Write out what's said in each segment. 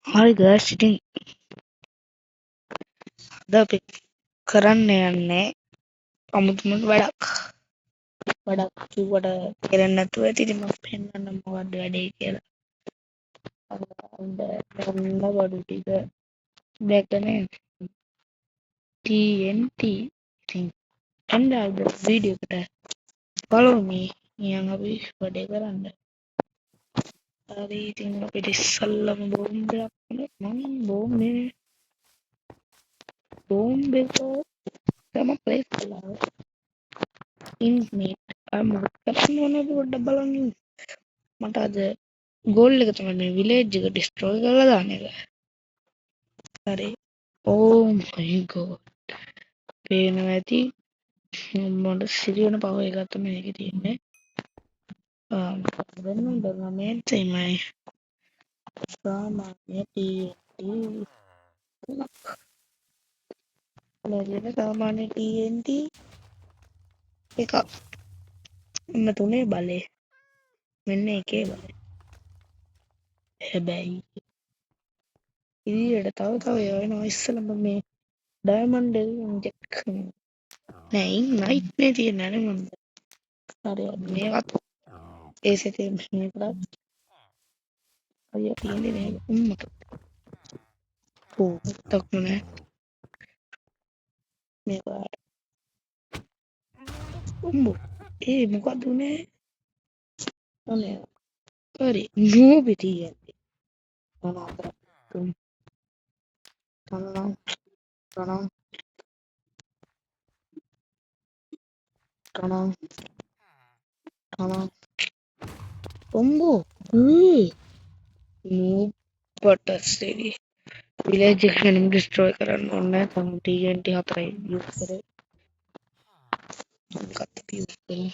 Hi guys, ඉතින් අද අපි කරන්න යන්නේ අමුතුම වැඩක් කිව්වට තේරෙන්නේ නැතුව ඇති. ඉතින් මම පෙන්නන්න මොකද්ද වැඩේ කියලා. අන්න දැන් බඩු ටික දැකනේ TNT. ඉතින් එන්න අද වීඩියෝ එකට follow me. නියන් අපි වැඩේ කරන්න. හරි ඉතින් අපිට ඉස්සල්ලාම බෝම්බයක් මම බෝම්බෙක තම ප්ලේස් කළා. ඉන්මේට් මොකක්ද කරන්න ඕනේ පොඩ්ඩක් බලන්න. මට අද ගෝල් එක තමයි මේ විලේජ් එක ඩිස්ට්‍රොයි කරලා දාන එක. හරි. ඕ මයි ගෝඩ්. පේනවා ඇති මොඩ සිරියන පව එකක් තමයි මේකේ තියෙන්නේ. වෙන මේ තමයි සාමාන්‍ය TNT ලැබෙන සාමාන්‍ය TNT එකක්. ඔන්න තුනේ බලේ. මෙන්න එකේ බලේ. හැබැයි ඉදිරියට තව යනවා ඉස්සෙල්ලම මේ ඩයමන්ඩ් එක ඉන්ජෙක්ට් කරනවා. නෑ නයිට් නේ තියෙන්නේ නේ මම. හරි මේවත් ඒ සෙටේ මේකට අයියා තියෙන්නේ නේද උම්මට. ඕ තක්ුනේ මේක උම්බෝ මොකක්ද උනේ අනේ හරි නූබි තියෙන්නේ මොනවාද තුම් තනනම් උම්බෝ නූබට සිරි විලේජ් එක ගෙනම ඩිස්ට්‍රොයි කරන්න ඕනේ තම TNT 4යි යූස් කරේ මොකක්ද යූස් කරේ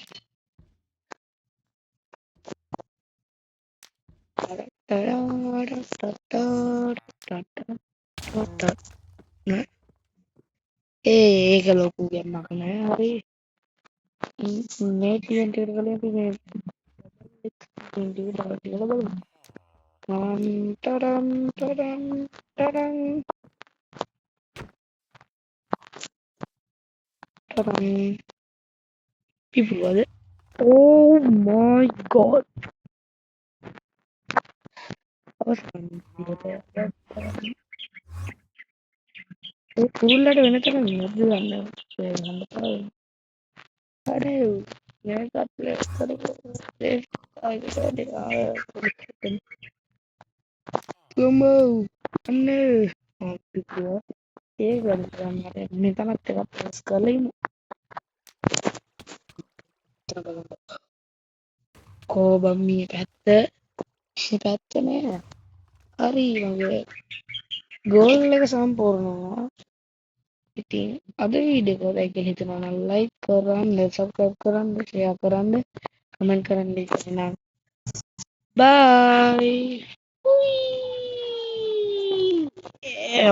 ඒක ලොකු ගන්නක් නෑ හරි මේ TNT එකට කලින් අපි මේ TNT එක ඩවුන්ලෝඩ් කරලා බලමු ටරම් පිපුවද oh my god අවසන් ඒ කුරුල්ලට වෙන තරම් නැද්ද ගන්න අරේ මේකත් ප්ලේස් කරේ ගමෝ අන්නේ පිපුවා ඒක වැඩ කරන්න මෙතනත් එකක් ප්ලේස් කරලා ඉමු කෝබම් මේ පැත්ත නෑ හරි මගේ ගෝල් එක සම්පූර්ණ වුණා ඉතින් අද වීඩියෝ එක ලයික් හිතනවා නම් ලයික් කරන්න සබ්ස්ක්‍රයිබ් කරන්න ෂෙයා කරන්න කමෙන්ට් කරන්න ඉතින් බයි